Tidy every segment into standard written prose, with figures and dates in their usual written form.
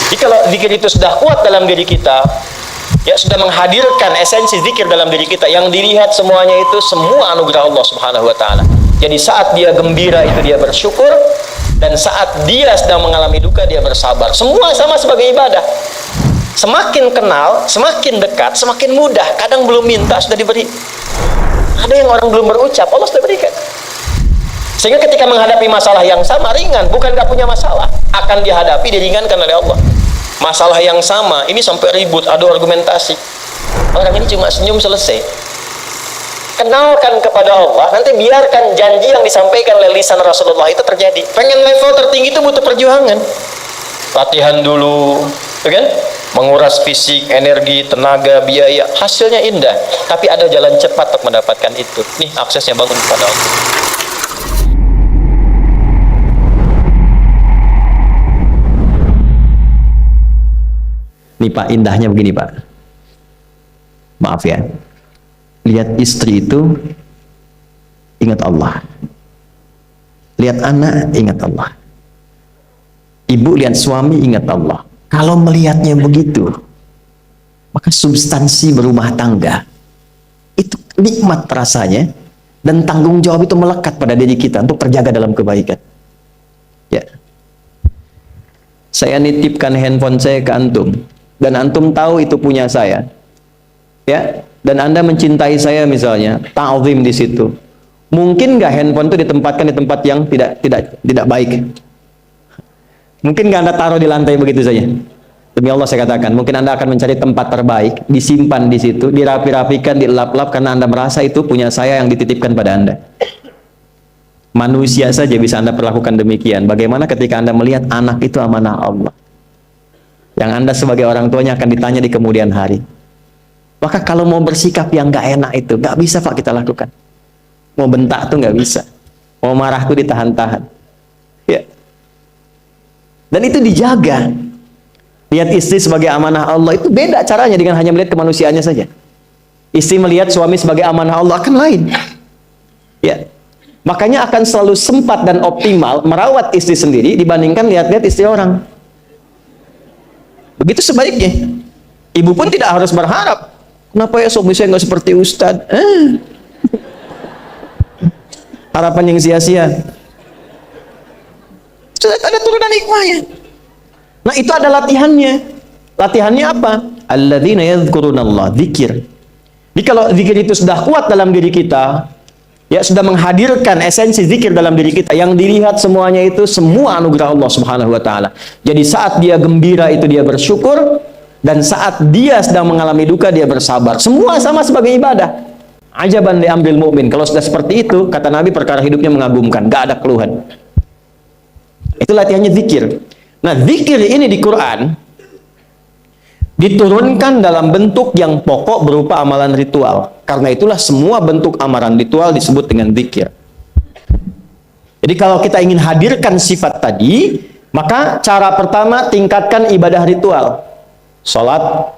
Jadi kalau zikir itu sudah kuat dalam diri kita, ya sudah menghadirkan esensi zikir dalam diri kita, yang dilihat semuanya itu semua anugerah Allah Subhanahu wa taala. Jadi saat dia gembira itu dia bersyukur, dan saat dia sedang mengalami duka dia bersabar. Semua sama sebagai ibadah. Semakin kenal, semakin dekat, semakin mudah. Kadang belum minta sudah diberi. Ada yang orang belum berucap, Allah sudah berikan. Sehingga ketika menghadapi masalah yang sama, ringan, bukan gak punya masalah, akan dihadapi, diringankan oleh Allah. Masalah yang sama, ini sampai ribut, adu argumentasi. Orang ini cuma senyum selesai. Kenalkan kepada Allah, nanti biarkan janji yang disampaikan oleh lisan Rasulullah itu terjadi. Pengen level tertinggi itu butuh perjuangan. Latihan dulu, ya kan? Menguras fisik, energi, tenaga, biaya, hasilnya indah. Tapi ada jalan cepat untuk mendapatkan itu. Nih aksesnya bangun kepada Allah. Nih Pak, indahnya begini Pak. Maaf ya. Lihat istri itu ingat Allah. Lihat anak ingat Allah. Ibu lihat suami ingat Allah. Kalau melihatnya begitu, maka substansi berumah tangga itu nikmat rasanya, dan tanggung jawab itu melekat pada diri kita untuk terjaga dalam kebaikan. Ya. Saya nitipkan handphone saya ke antum, dan antum tahu itu punya saya. Ya, dan Anda mencintai saya misalnya, ta'zim di situ. Mungkin nggak handphone itu ditempatkan di tempat yang tidak baik? Mungkin nggak Anda taruh di lantai begitu saja? Demi Allah saya katakan, mungkin Anda akan mencari tempat terbaik, disimpan di situ, dirapi-rapikan, dilap-lap, karena Anda merasa itu punya saya yang dititipkan pada Anda. Manusia saja bisa Anda perlakukan demikian. Bagaimana ketika Anda melihat anak itu amanah Allah, yang Anda sebagai orang tuanya akan ditanya di kemudian hari. Maka kalau mau bersikap yang nggak enak itu, nggak bisa Pak kita lakukan. Mau bentak tuh nggak bisa, mau marah tuh ditahan-tahan. Ya. Dan itu dijaga. Lihat istri sebagai amanah Allah itu beda caranya dengan hanya melihat kemanusiaannya saja. Istri melihat suami sebagai amanah Allah akan lain. Ya. Makanya akan selalu sempat dan optimal merawat istri sendiri dibandingkan lihat-lihat istri orang. Begitu sebaliknya. Ibu pun tidak harus berharap, kenapa ya suami saya nggak seperti Ustadz? Harapan yang sia-sia. Sudah ada turunan hikmahnya. Nah itu ada latihannya. Latihannya apa? Alladzina yadhkurunallah, zikir. Jadi kalau zikir itu sudah kuat dalam diri kita, ya sudah menghadirkan esensi zikir dalam diri kita, yang dilihat semuanya itu semua anugerah Allah Subhanahu wa taala. Jadi saat dia gembira itu dia bersyukur, dan saat dia sedang mengalami duka dia bersabar. Semua sama sebagai ibadah. Ajaban li amril mu'min. Kalau sudah seperti itu, kata Nabi, perkara hidupnya mengagumkan, gak ada keluhan. Itu latihannya zikir. Nah, zikir ini di Quran diturunkan dalam bentuk yang pokok berupa amalan ritual. Karena itulah semua bentuk amalan ritual disebut dengan zikir. Jadi kalau kita ingin hadirkan sifat tadi, maka cara pertama tingkatkan ibadah ritual. Salat,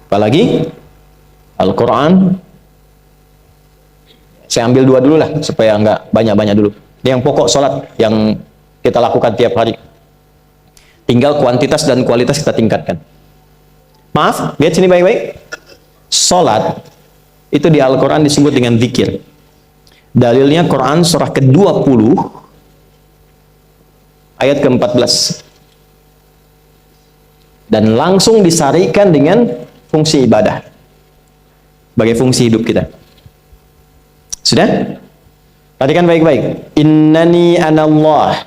apalagi Al-Quran. Saya ambil dua dulu lah supaya nggak banyak-banyak dulu. Yang pokok salat yang kita lakukan tiap hari. Tinggal kuantitas dan kualitas kita tingkatkan. Maaf, lihat sini baik-baik. Salat itu di Al-Quran disebut dengan zikir. Dalilnya Quran surah ke-20 ayat ke-14. Dan langsung disarikan dengan fungsi ibadah sebagai fungsi hidup kita. Sudah? Perhatikan baik-baik. Innani anallah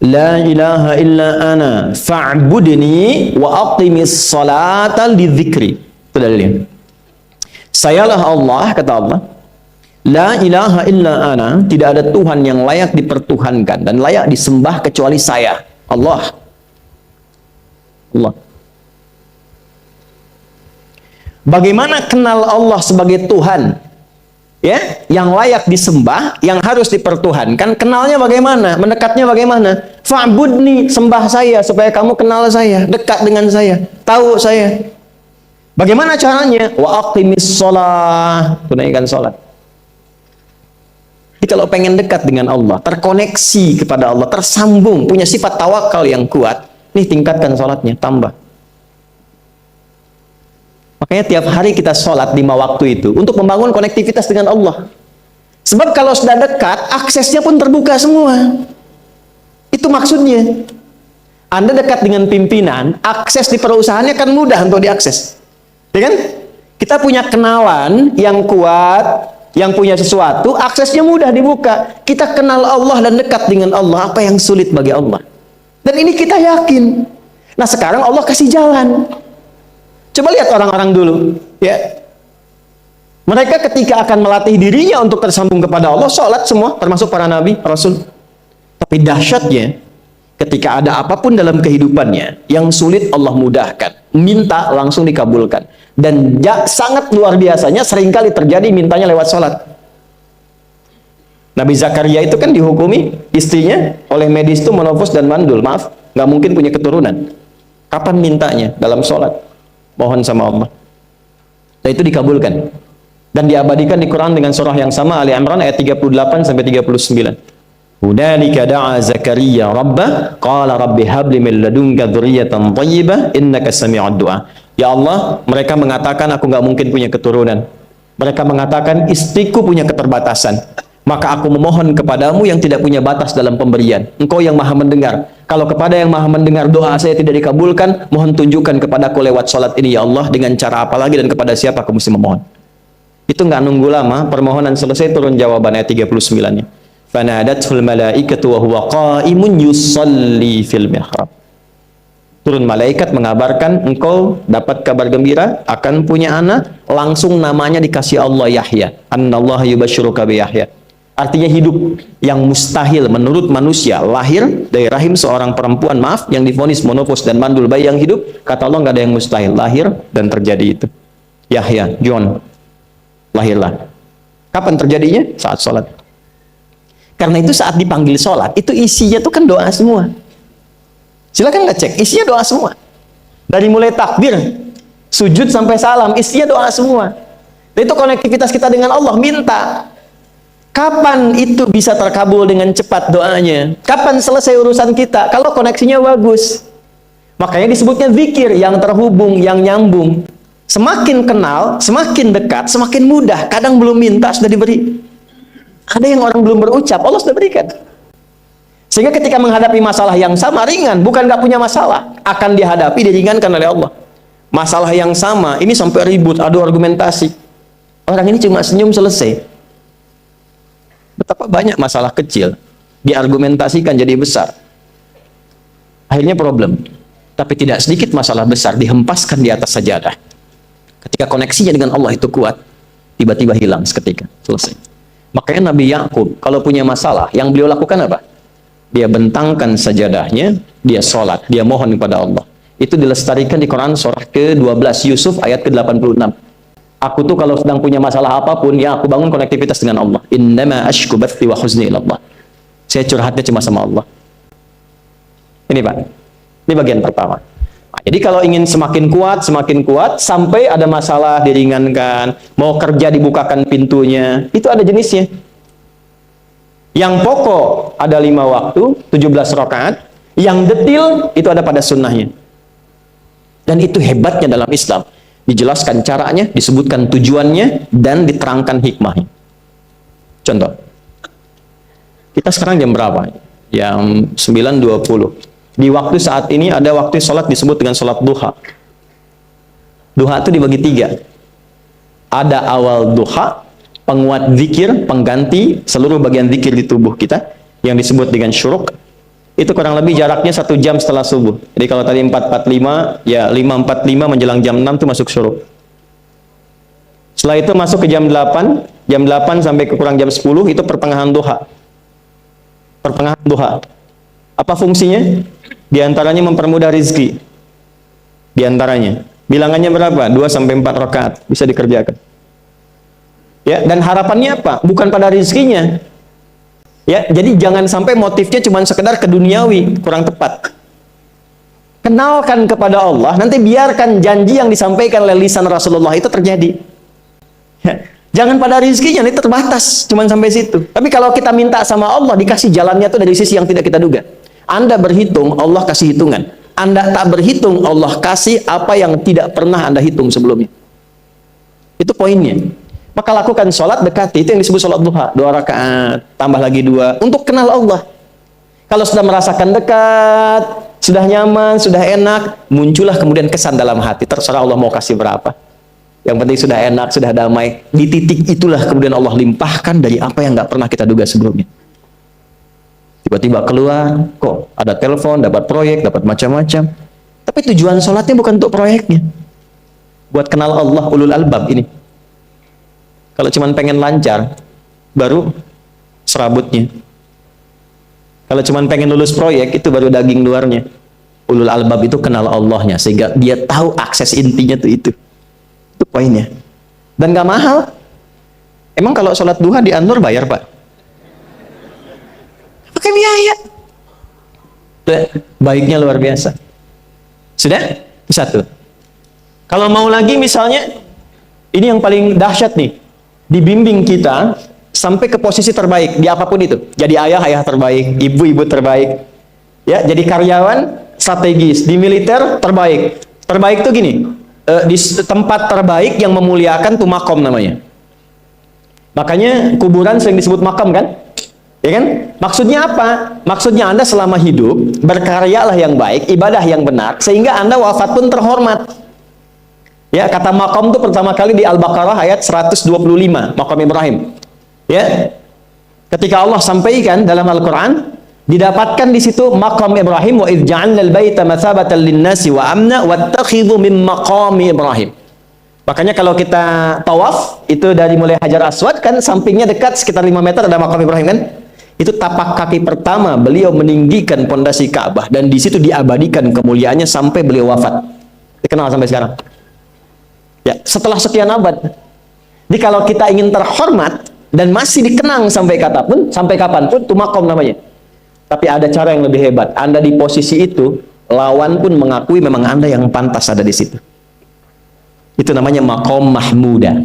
la ilaha illa ana fa'budni wa aqimis salata lidzikri. Itu dalilnya. Sayalah Allah, kata Allah. La ilaha illa ana, tidak ada Tuhan yang layak dipertuhankan dan layak disembah kecuali saya, Allah. Allah. Bagaimana kenal Allah sebagai Tuhan? Ya, yang layak disembah, yang harus dipertuhankan, kenalnya bagaimana? Mendekatnya bagaimana? Fa'budni, sembah saya supaya kamu kenal saya, dekat dengan saya, tahu saya. Bagaimana caranya? Wa aqimis shalah, tunaikan salat. Jadi kalau pengen dekat dengan Allah, terkoneksi kepada Allah, tersambung, punya sifat tawakal yang kuat, nih tingkatkan sholatnya, tambah. Makanya tiap hari kita sholat 5 waktu itu untuk membangun konektivitas dengan Allah. Sebab kalau sudah dekat, aksesnya pun terbuka semua. Itu maksudnya. Anda dekat dengan pimpinan, akses di perusahaannya kan mudah untuk diakses. Ya kan? Kita punya kenalan yang kuat, yang punya sesuatu, aksesnya mudah dibuka. Kita kenal Allah dan dekat dengan Allah, apa yang sulit bagi Allah? Dan ini kita yakin. Nah sekarang Allah kasih jalan. Coba lihat orang-orang dulu, ya. Mereka ketika akan melatih dirinya untuk tersambung kepada Allah, sholat semua, termasuk para nabi, rasul. Tapi dahsyatnya, ketika ada apapun dalam kehidupannya yang sulit Allah mudahkan, minta langsung dikabulkan. Dan sangat luar biasanya, seringkali terjadi mintanya lewat sholat. Nabi Zakaria itu kan dihukumi istrinya oleh medis itu menopause dan mandul, maaf, nggak mungkin punya keturunan. Kapan mintanya? Dalam sholat. Mohon sama Allah. Dan itu dikabulkan. Dan diabadikan di Quran dengan surah yang sama, Ali Imran ayat 38 sampai 39. Hunalika da'a Zakaria rabbah qala rabbi habli min ladunka dzurriyyatan thayyibah innaka sami'ud du'a. Ya Allah, mereka mengatakan aku nggak mungkin punya keturunan. Mereka mengatakan istriku punya keterbatasan. Maka aku memohon kepadamu yang tidak punya batas dalam pemberian. Engkau yang maha mendengar. Kalau kepada yang maha mendengar doa saya tidak dikabulkan, mohon tunjukkan kepadaku lewat sholat ini ya Allah, dengan cara apa lagi dan kepada siapa aku mesti memohon. Itu nggak nunggu lama, permohonan selesai, turun jawaban ayat 39-nya. Fanadatul malaikatu wa huwa qa'imun yusalli fil mihrab. Turun malaikat mengabarkan engkau dapat kabar gembira akan punya anak, langsung namanya dikasih Allah Yahya. Annallaha yubasyiruka bi Yahya. Artinya hidup yang mustahil menurut manusia, lahir dari rahim seorang perempuan, maaf, yang divonis monopause dan mandul, bayi yang hidup, kata Allah nggak ada yang mustahil, lahir dan terjadi itu. Yahya, John, lahirlah. Kapan terjadinya? Saat sholat. Karena itu saat dipanggil sholat, itu isinya tuh kan doa semua. Silakan ngecek, isinya doa semua. Dari mulai takbir, sujud sampai salam, isinya doa semua. Dan itu konektivitas kita dengan Allah, minta. Kapan itu bisa terkabul dengan cepat doanya? Kapan selesai urusan kita? Kalau koneksinya bagus. Makanya disebutnya zikir, yang terhubung, yang nyambung. Semakin kenal, semakin dekat, semakin mudah. Kadang belum minta, sudah diberi. Ada yang orang belum berucap, Allah sudah berikan. Sehingga ketika menghadapi masalah yang sama, ringan. Bukan nggak punya masalah. Akan dihadapi, diringankan oleh Allah. Masalah yang sama, ini sampai ribut, adu argumentasi. Orang ini cuma senyum, selesai. Betapa banyak masalah kecil diargumentasikan jadi besar, akhirnya problem. Tapi tidak sedikit masalah besar dihempaskan di atas sajadah. Ketika koneksinya dengan Allah itu kuat, tiba-tiba hilang seketika, selesai. Makanya Nabi Yakub kalau punya masalah, yang beliau lakukan apa? Dia bentangkan sajadahnya, dia sholat, dia mohon kepada Allah. Itu dilestarikan di Quran surah ke-12 Yusuf ayat ke-86. Aku tuh kalau sedang punya masalah apapun, ya aku bangun konektivitas dengan Allah. Innama ashku bathi wa huzni ilallah. Saya curhatnya cuma sama Allah. Ini Pak, ini bagian pertama. Nah, jadi kalau ingin semakin kuat, sampai ada masalah diringankan, mau kerja dibukakan pintunya, itu ada jenisnya. Yang pokok ada 5 waktu, 17 rakaat. Yang detil itu ada pada sunnahnya. Dan itu hebatnya dalam Islam. Dijelaskan caranya, disebutkan tujuannya, dan diterangkan hikmahnya. Contoh, kita sekarang jam berapa? Jam 9.20. Di waktu saat ini ada waktu sholat disebut dengan sholat duha. Duha itu dibagi 3. Ada awal duha, penguat zikir, pengganti seluruh bagian zikir di tubuh kita, yang disebut dengan syuruk. Itu kurang lebih jaraknya 1 jam setelah subuh. Jadi kalau tadi 4.45, ya 5.45 menjelang jam 6 itu masuk syuruk. Setelah itu masuk ke jam 8 sampai ke kurang jam 10 itu pertengahan duha. Pertengahan duha. Apa fungsinya? Di antaranya mempermudah rizki. Di antaranya. Bilangannya berapa? 2 sampai 4 rakaat bisa dikerjakan. Ya, dan harapannya apa? Bukan pada rizkinya. Ya, jadi jangan sampai motifnya cuma sekedar keduniawi, kurang tepat. Kenalkan kepada Allah, nanti biarkan janji yang disampaikan oleh lisan Rasulullah itu terjadi. Ya, Jangan pada rizkinya, ini terbatas, cuman sampai situ. Tapi kalau kita minta sama Allah, dikasih jalannya tuh dari sisi yang tidak kita duga. Anda berhitung, Allah kasih hitungan. Anda tak berhitung, Allah kasih apa yang tidak pernah Anda hitung sebelumnya. Itu poinnya. Maka lakukan sholat, dekati. Itu yang disebut sholat duha. 2 rakaat, tambah lagi 2. Untuk kenal Allah. Kalau sudah merasakan dekat, sudah nyaman, sudah enak, muncullah kemudian kesan dalam hati. Terserah Allah mau kasih berapa. Yang penting sudah enak, sudah damai. Di titik itulah kemudian Allah limpahkan dari apa yang nggak pernah kita duga sebelumnya. Tiba-tiba keluar, kok ada telepon, dapat proyek, dapat macam-macam. Tapi tujuan sholatnya bukan untuk proyeknya. Buat kenal Allah, ulul albab ini. Kalau cuma pengen lancar, baru serabutnya. Kalau cuma pengen lulus proyek, itu baru daging luarnya. Ulul albab itu kenal Allahnya, sehingga dia tahu akses intinya tuh itu. Itu poinnya. Dan gak mahal. Emang kalau sholat duha di Anur bayar, Pak? Pakai biaya. Baiknya luar biasa. Sudah? Itu satu. Kalau mau lagi misalnya, ini yang paling dahsyat nih. Dibimbing kita sampai ke posisi terbaik di apapun itu. Jadi ayah terbaik, ibu terbaik. Ya, jadi karyawan strategis, di militer terbaik. Terbaik tuh gini. Di tempat terbaik yang memuliakan tuh makom namanya. Makanya kuburan sering disebut makam kan? Ya kan? Maksudnya apa? Maksudnya Anda selama hidup berkaryalah yang baik, ibadah yang benar, sehingga Anda wafat pun terhormat. Ya, kata makom itu pertama kali di Al-Baqarah ayat 125, makom Ibrahim. Ya. Ketika Allah sampaikan dalam Al-Qur'an, didapatkan di situ maqam Ibrahim, wa idh ja'alna al-baita mathabatan lin-nasi wa amna wattakhidhu min maqami Ibrahim. Makanya kalau kita tawaf itu dari mulai Hajar Aswad kan sampingnya dekat sekitar 5 meter ada maqam Ibrahim kan? Itu tapak kaki pertama beliau meninggikan pondasi Ka'bah dan di situ diabadikan kemuliaannya sampai beliau wafat. Dikenal sampai sekarang. Ya, setelah sekian abad. Jadi kalau kita ingin terhormat dan masih dikenang sampai kapanpun itu maqam namanya. Tapi ada cara yang lebih hebat. Anda di posisi itu, lawan pun mengakui memang Anda yang pantas ada di situ. Itu namanya maqam mahmuda.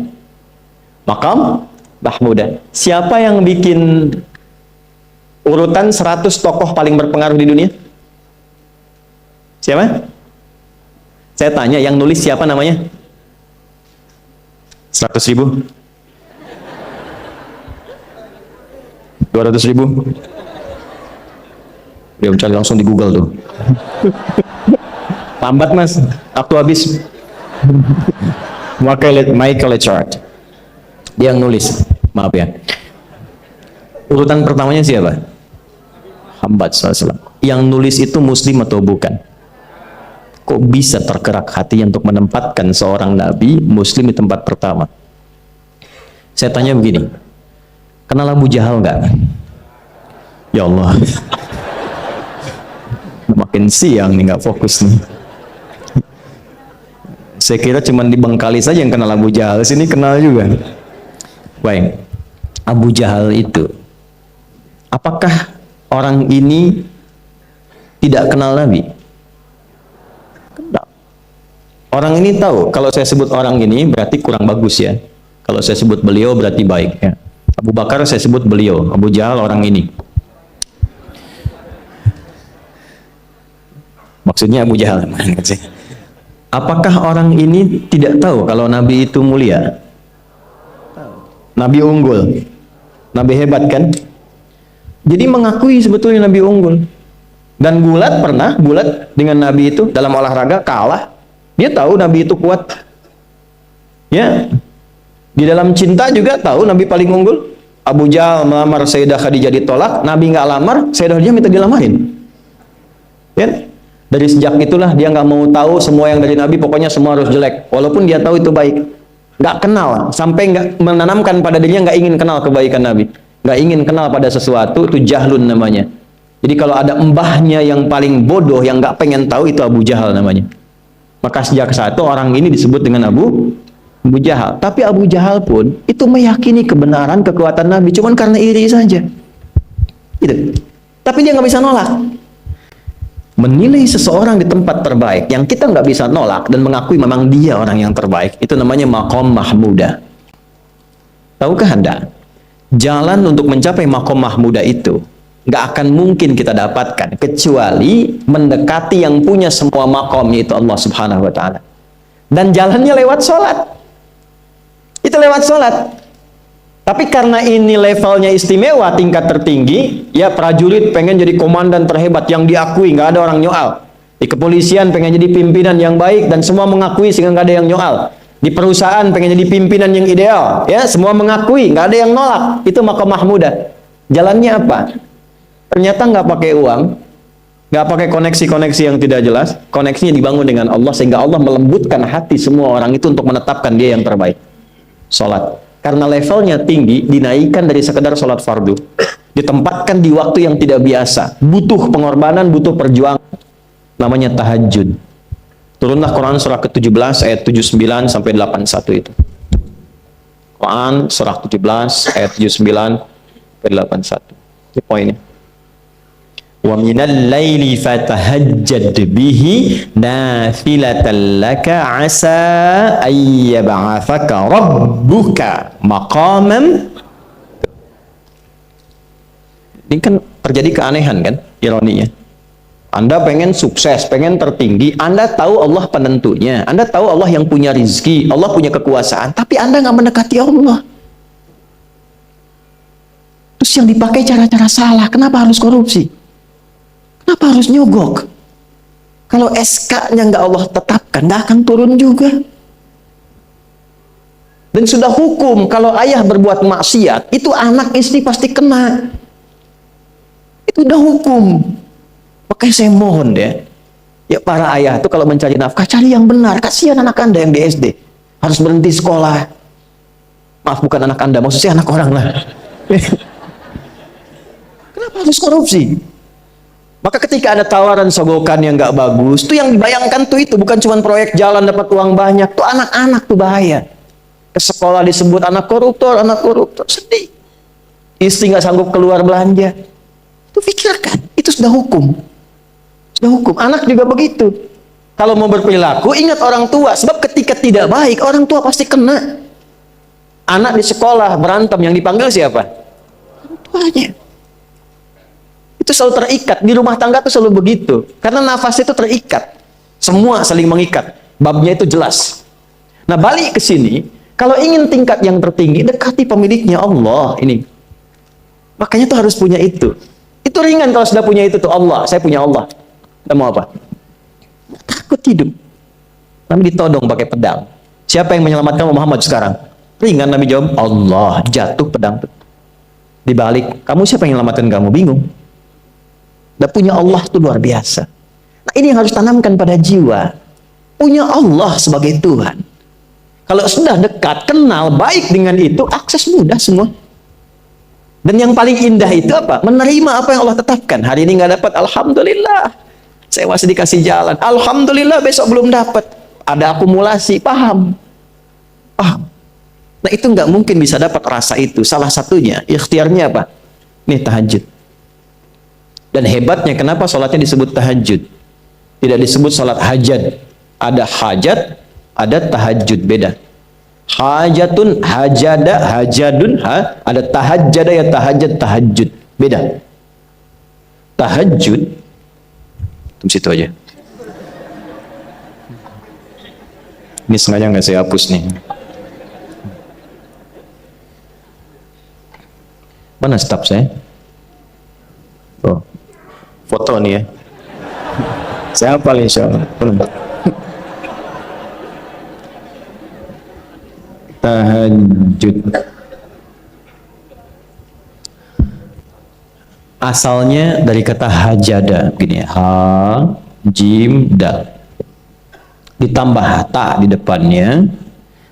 Maqam mahmuda. Siapa yang bikin urutan 100 tokoh paling berpengaruh di dunia? Siapa? Saya tanya, yang nulis siapa namanya? 100.000? 200.000? Dia mencari langsung di Google tuh. Lambat mas, waktu habis. Michael Chart. Dia yang nulis, maaf ya. Urutan pertamanya siapa? Muhammad SAW. Yang nulis itu muslim atau bukan? Kok bisa tergerak hatinya untuk menempatkan seorang nabi muslim di tempat pertama? Saya tanya begini, kenal Abu Jahal nggak? Ya Allah. Makin siang nih, nggak fokus nih. Saya kira cuma di Bengkali saja yang kenal Abu Jahal, sini kenal juga. Baik, Abu Jahal itu, apakah orang ini tidak kenal Nabi? Kenal. Orang ini tahu, kalau saya sebut orang ini berarti kurang bagus ya. Kalau saya sebut beliau berarti baik ya. Abu Bakar saya sebut beliau, Abu Jahal orang ini. Maksudnya Abu Jahal. Apakah orang ini tidak tahu kalau Nabi itu mulia? Nabi unggul. Nabi hebat kan? Jadi mengakui sebetulnya Nabi unggul. Dan bulat dengan Nabi itu dalam olahraga kalah. Dia tahu Nabi itu kuat. Ya. Di dalam cinta juga tahu Nabi paling unggul. Abu Jahal melamar Sayyidah Khadijah ditolak, Nabi nggak lamar, Sayyidah Khadijah minta dilamarin. Ya. Dari sejak itulah dia nggak mau tahu semua yang dari Nabi, pokoknya semua harus jelek. Walaupun dia tahu itu baik, nggak kenal, sampai nggak menanamkan pada dirinya nggak ingin kenal kebaikan Nabi, nggak ingin kenal pada sesuatu, itu jahlun namanya. Jadi kalau ada mbahnya yang paling bodoh yang nggak pengen tahu, itu Abu Jahal namanya. Maka sejak saat itu orang ini disebut dengan Abu Jahal. Tapi Abu Jahal pun itu meyakini kebenaran kekuatan Nabi, cuman karena iri saja. Gitu. Tapi dia nggak bisa nolak. Menilai seseorang di tempat terbaik yang kita nggak bisa nolak dan mengakui memang dia orang yang terbaik, itu namanya maqam mahmuda. Tahukah Anda, jalan untuk mencapai maqam mahmudah itu nggak akan mungkin kita dapatkan kecuali mendekati yang punya semua maqam, yaitu Allah Subhanahu wa taala. Dan jalannya lewat sholat. Itu lewat sholat. Tapi karena ini levelnya istimewa, tingkat tertinggi, ya prajurit pengen jadi komandan terhebat yang diakui, nggak ada orang nyoal. Di kepolisian pengen jadi pimpinan yang baik dan semua mengakui sehingga nggak ada yang nyoal. Di perusahaan pengen jadi pimpinan yang ideal, ya semua mengakui, nggak ada yang nolak. Itu maqam mahmudah. Jalannya apa? Ternyata nggak pakai uang, nggak pakai koneksi-koneksi yang tidak jelas. Koneksinya dibangun dengan Allah sehingga Allah melembutkan hati semua orang itu untuk menetapkan dia yang terbaik. Sholat. Karena levelnya tinggi, dinaikkan dari sekedar sholat fardu. Ditempatkan di waktu yang tidak biasa. Butuh pengorbanan, butuh perjuangan. Namanya tahajud. Turunlah Quran surah ke-17 ayat 79 sampai 81 itu. Quran surah 17 ayat 79 sampai 81. Itu poinnya. Wa minal laili fatahajjad bihi nafilatan laka asa ay yab'athaka rabbuka maqaman. Ini kan terjadi keanehan kan, ironinya. Anda pengen sukses, pengen tertinggi, Anda tahu Allah penentunya, Anda tahu Allah yang punya rizki, Allah punya kekuasaan, tapi Anda nggak mendekati Allah. Terus yang dipakai cara-cara salah, kenapa harus korupsi? Kenapa harus nyogok? Kalau SK-nya nggak Allah tetapkan, nggak akan turun juga. Dan sudah hukum, kalau ayah berbuat maksiat, itu anak istri pasti kena. Itu udah hukum. Makanya saya mohon deh, ya para ayah itu kalau mencari nafkah, cari yang benar. Kasihan anak Anda yang di SD, harus berhenti sekolah. Maaf, bukan anak Anda, maksudnya anak orang lah. Kenapa harus korupsi? Maka ketika ada tawaran sogokan yang nggak bagus, tuh yang dibayangkan tuh itu bukan cuma proyek jalan dapat uang banyak, tuh anak-anak tuh bahaya. Ke sekolah disebut anak koruptor, sedih. Istri nggak sanggup keluar belanja. Tuh pikirkan, itu sudah hukum. Sudah hukum. Anak juga begitu. Kalau mau berperilaku, ingat orang tua. Sebab ketika tidak baik, orang tua pasti kena. Anak di sekolah berantem, yang dipanggil siapa? Orang tuanya. Itu selalu terikat. Di rumah tangga itu selalu begitu. Karena nafas itu terikat. Semua saling mengikat. Babnya itu jelas. Nah, balik ke sini, kalau ingin tingkat yang tertinggi, dekati pemiliknya Allah. Ini. Makanya tuh harus punya itu. Itu ringan kalau sudah punya itu tuh Allah. Saya punya Allah. Kita mau apa? Takut hidup. Nabi ditodong pakai pedang. Siapa yang menyelamatkan Muhammad sekarang? Ringan Nabi jawab, Allah. Jatuh pedang. Dibalik, kamu siapa yang menyelamatkan kamu? Bingung. Dan punya Allah itu luar biasa. Nah, ini yang harus tanamkan pada jiwa. Punya Allah sebagai Tuhan. Kalau sudah dekat, kenal, baik dengan itu, akses mudah semua. Dan yang paling indah itu apa? Menerima apa yang Allah tetapkan. Hari ini nggak dapat, alhamdulillah. Saya masih dikasih jalan. Alhamdulillah, besok belum dapat. Ada akumulasi, paham? Paham. Nah, itu nggak mungkin bisa dapat rasa itu. Salah satunya, ikhtiarnya apa? Nih, tahajud. Dan hebatnya, kenapa sholatnya disebut tahajud? Tidak disebut sholat hajat. Ada hajat, ada tahajud, beda. Hajatun, hajada, hajadun, ada tahajjada, ya tahajjud, tahajud, beda. Tahajud, tunggu situ aja. Ini sengaja nggak saya hapus nih. Mana staf saya? Oh, foto nih ya. Saya hafal insya Allah. Tahajud. Asalnya dari kata hajada, begini, ha, jim, dal. Ditambah ta di depannya,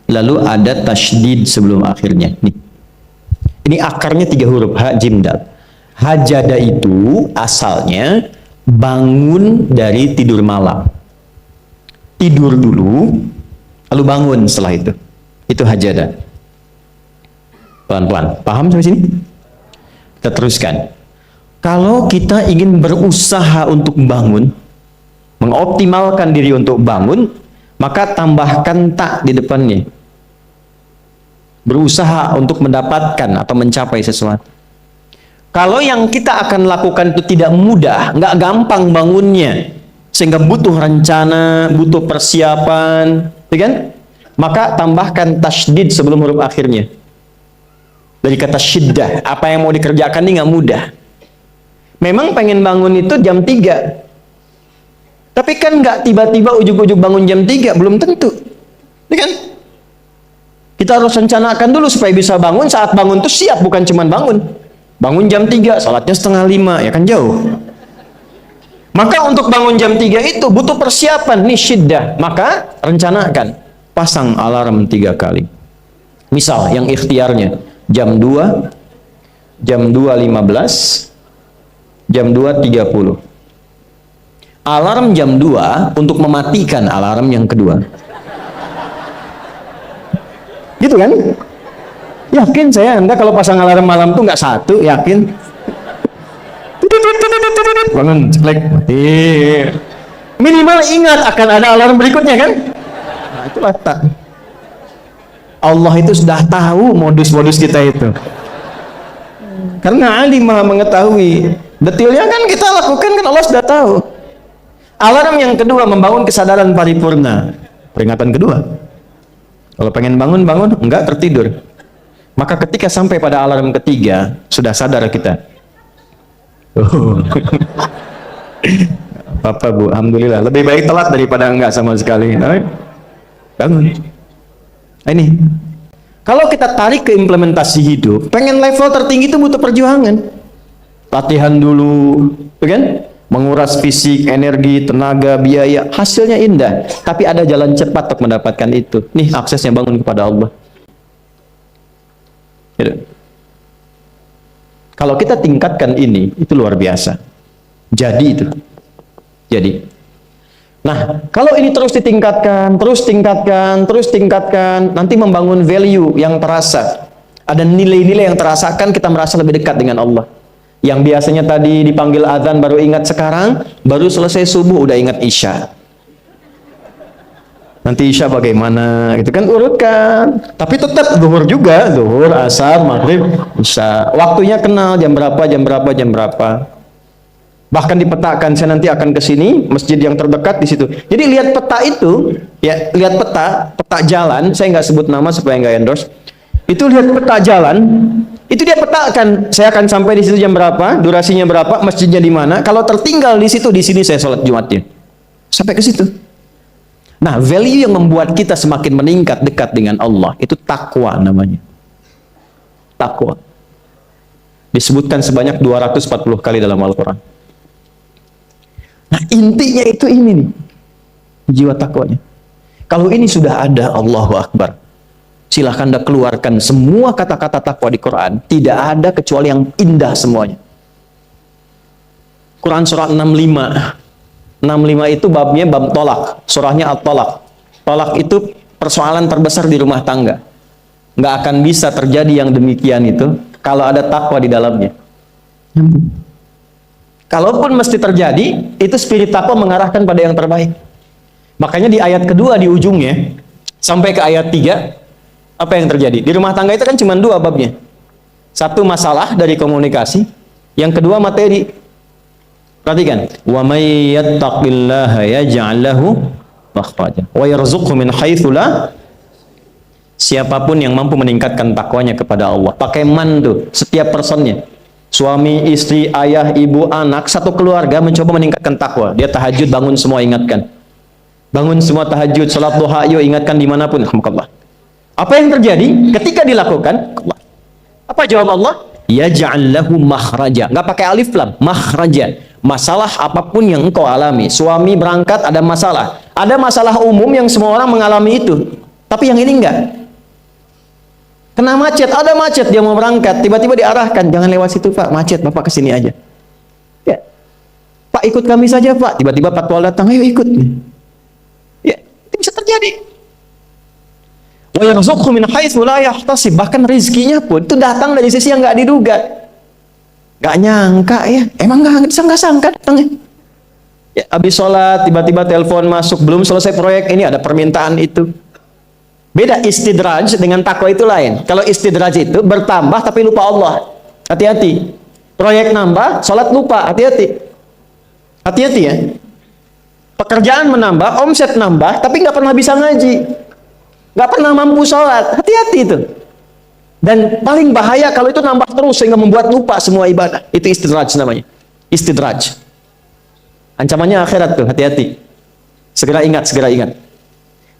lalu ada tasydid sebelum akhirnya. Nih. Ini akarnya 3 huruf, ha, jim, dal. Hajada itu asalnya bangun dari tidur malam. Tidur dulu, lalu bangun setelah itu. Itu hajada. Pelan-pelan. Paham sampai sini? Kita teruskan. Kalau kita ingin berusaha untuk bangun, mengoptimalkan diri untuk bangun, maka tambahkan tak di depannya. berusaha untuk mendapatkan atau mencapai sesuatu. Kalau yang kita akan lakukan itu tidak mudah, nggak gampang bangunnya, sehingga butuh rencana, butuh persiapan, ya kan? Maka tambahkan tasydid sebelum huruf akhirnya. Dari kata syiddah, apa yang mau dikerjakan ini nggak mudah. Memang pengen bangun itu jam 3. Tapi kan nggak tiba-tiba ujuk-ujuk bangun jam 3, belum tentu. Ya kan? Kita harus rencanakan dulu supaya bisa bangun, saat bangun itu siap, bukan cuma bangun. Bangun jam 3, salatnya 4:30, ya kan jauh. Maka untuk bangun jam 3 itu butuh persiapan, nih syiddah. Maka rencanakan, pasang alarm 3 kali. Misal yang ikhtiarnya jam 2, jam 2.15, jam 2.30. Alarm jam 2 untuk mematikan alarm yang kedua. Gitu kan? Yakin saya, Anda kalau pasang alarm malam tuh nggak satu, yakin? Bangun, ceklek, mati. Minimal ingat akan ada alarm berikutnya kan? Nah, itulah tak. Allah itu sudah tahu modus-modus kita itu. Karena alim maha mengetahui. Detailnya kan kita lakukan kan Allah sudah tahu. Alarm yang kedua membangun kesadaran paripurna. Peringatan kedua. Kalau pengen bangun, enggak tertidur. Maka ketika sampai pada alarm ketiga, sudah sadar kita. Oh. Apa Bu, alhamdulillah. Lebih baik telat daripada enggak sama sekali. Bangun. Nah, ini. Kalau kita tarik ke implementasi hidup, pengen level tertinggi itu butuh perjuangan. Latihan dulu, kan? Menguras fisik, energi, tenaga, biaya. Hasilnya indah. Tapi ada jalan cepat untuk mendapatkan itu. Nih aksesnya bangun kepada Allah. Gitu. Kalau kita tingkatkan ini, itu luar biasa. Jadi itu. Jadi. Nah, kalau ini terus ditingkatkan, terus tingkatkan, nanti membangun value yang terasa. Ada nilai-nilai yang terasakan, kita merasa lebih dekat dengan Allah. Yang biasanya tadi dipanggil azan baru ingat sekarang, baru selesai subuh udah ingat isya. Nanti isya bagaimana, gitu kan, urutkan. Tapi tetap zuhur juga, zuhur, asar, maghrib, isya. Waktunya kenal, jam berapa. Bahkan dipetakan, saya nanti akan ke sini, masjid yang terdekat di situ. Jadi lihat peta itu, ya, lihat peta jalan, saya nggak sebut nama supaya nggak endorse. Itu lihat peta jalan, itu dia petakan, saya akan sampai di situ jam berapa, durasinya berapa, masjidnya di mana. Kalau tertinggal di situ, di sini saya sholat Jumatnya. Sampai ke situ. Nah, value yang membuat kita semakin meningkat dekat dengan Allah, itu takwa namanya. Takwa. Disebutkan sebanyak 240 kali dalam Al-Quran. Nah, intinya itu ini nih. Jiwa takwanya. Kalau ini sudah ada, Allahu Akbar. Silahkan Anda keluarkan semua kata-kata takwa di Quran. Tidak ada kecuali yang indah semuanya. Quran surah 65. 65 itu babnya bab tolak. Surahnya At-Tolak. Tolak itu persoalan terbesar di rumah tangga. Nggak akan bisa terjadi yang demikian itu kalau ada takwa di dalamnya. Kalaupun mesti terjadi, itu spirit takwa mengarahkan pada yang terbaik. Makanya di ayat kedua di ujungnya, sampai ke ayat 3, apa yang terjadi? Di rumah tangga itu kan cuma 2 babnya. Satu masalah dari komunikasi, yang kedua materi. Perhatikan, wa may yattaqillaha yaj'al lahu makhraja wa yarzuqhu min haitsu la. Siapapun yang mampu meningkatkan takwanya kepada Allah, pakai man tuh, setiap personnya. Suami, istri, ayah, ibu, anak, satu keluarga mencoba meningkatkan takwa. Dia tahajud, bangun semua ingatkan. Bangun semua tahajud, salat duha, yuk ingatkan dimanapun. Alhamdulillah. Apa yang terjadi ketika dilakukan? Apa jawab Allah? Yaj'al lahu makhraja. Nggak pakai alif lam, makhraja. Masalah apapun yang engkau alami, suami berangkat ada masalah. Ada masalah umum yang semua orang mengalami itu. Tapi yang ini enggak. Kena macet, ada macet, dia mau berangkat, tiba-tiba diarahkan, jangan lewat situ Pak, macet, Bapak kesini aja. Ya. Pak ikut kami saja Pak, tiba-tiba patwal datang, ayo ikut. Ya, itu bisa terjadi. Wa yarzuqhu min haitsu la yahtasib, bahkan rezekinya pun itu datang dari sisi yang enggak diduga. Gak nyangka ya, emang gak sangka datangnya. Ya, habis sholat tiba-tiba telepon masuk, belum selesai proyek ini ada permintaan itu. Beda istidraj dengan takwa itu lain. Kalau istidraj itu bertambah tapi lupa Allah. Hati-hati. Proyek nambah, sholat lupa. Hati-hati. Hati-hati ya. Pekerjaan menambah, omset nambah, tapi nggak pernah bisa ngaji. Nggak pernah mampu sholat. Hati-hati itu. Dan paling bahaya kalau itu nambah terus sehingga membuat lupa semua ibadah. Itu istidraj namanya. Istidraj. Ancamannya akhirat tuh, hati-hati. Segera ingat, segera ingat.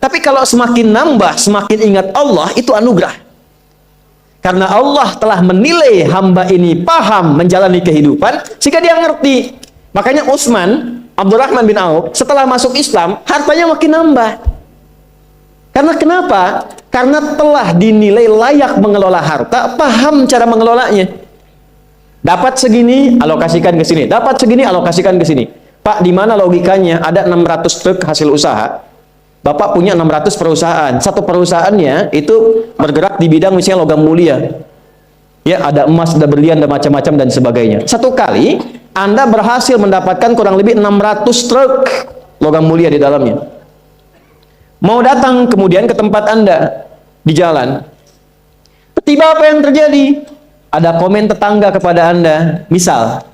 Tapi kalau semakin nambah, semakin ingat Allah, itu anugerah. Karena Allah telah menilai hamba ini paham menjalani kehidupan, sehingga dia ngerti. Makanya Utsman, Abdurrahman bin Auf, setelah masuk Islam, hartanya makin nambah. Karena kenapa? Karena telah dinilai layak mengelola harta, paham cara mengelolanya. Dapat segini, alokasikan ke sini. Dapat segini, alokasikan ke sini. Pak, di mana logikanya? Ada 600 truk hasil usaha. Bapak punya 600 perusahaan. Satu perusahaannya itu bergerak di bidang misalnya logam mulia. Ya, ada emas, ada berlian, ada macam-macam dan sebagainya. Satu kali Anda berhasil mendapatkan kurang lebih 600 truk logam mulia di dalamnya. Mau datang kemudian ke tempat Anda di jalan. Tiba apa yang terjadi? Ada komen tetangga kepada Anda. Misal,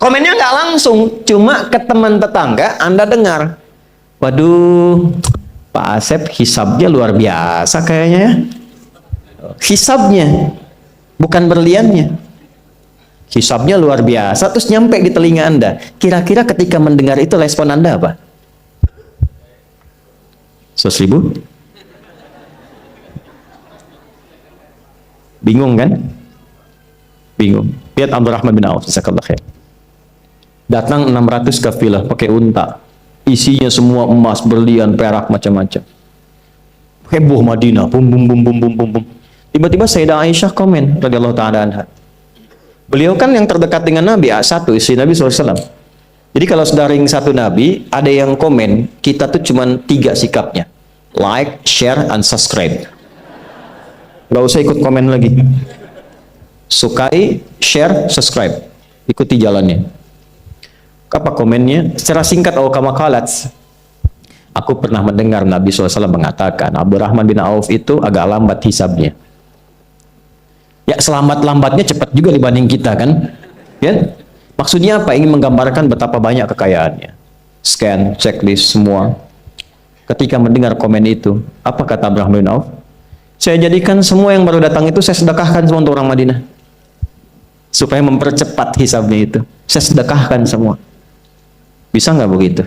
komennya nggak langsung, cuma ke teman tetangga Anda dengar. Waduh, Pak Asep hisabnya luar biasa kayaknya ya. Hisabnya, bukan berliannya. Hisabnya luar biasa, terus nyampe di telinga Anda. Kira-kira ketika mendengar itu respon Anda apa? 100.000? Bingung kan? Bingung. Lihat Abdurrahman bin Auf, jazakallahu khair. Datang 600 kafilah pakai unta. Isinya semua emas, berlian, perak, macam-macam. Heboh Madinah, bum bum bum bum bum bum bum. Tiba-tiba Sayyidah Aisyah komen radhiyallahu taala anha. Beliau kan yang terdekat dengan Nabi, satu istri Nabi SAW. Jadi kalau sudah ring satu Nabi, ada yang komen, kita tuh cuman 3 sikapnya. Like, share, and subscribe. Gak usah ikut komen lagi. Sukai, share, subscribe. Ikuti jalannya. Apa komennya? Secara singkat, kama qalat, aku pernah mendengar Nabi SAW mengatakan, Abdurrahman bin Auf itu agak lambat hisabnya. Ya, selambat-lambatnya cepat juga dibanding kita kan? Ya? Maksudnya apa? Ingin menggambarkan betapa banyak kekayaannya. Scan, checklist, semua. Ketika mendengar komen itu, apa kata Abdurrahman bin Auf? Saya jadikan semua yang baru datang itu saya sedekahkan semua untuk orang Madinah. Supaya mempercepat hisabnya itu. Saya sedekahkan semua. Bisa nggak begitu?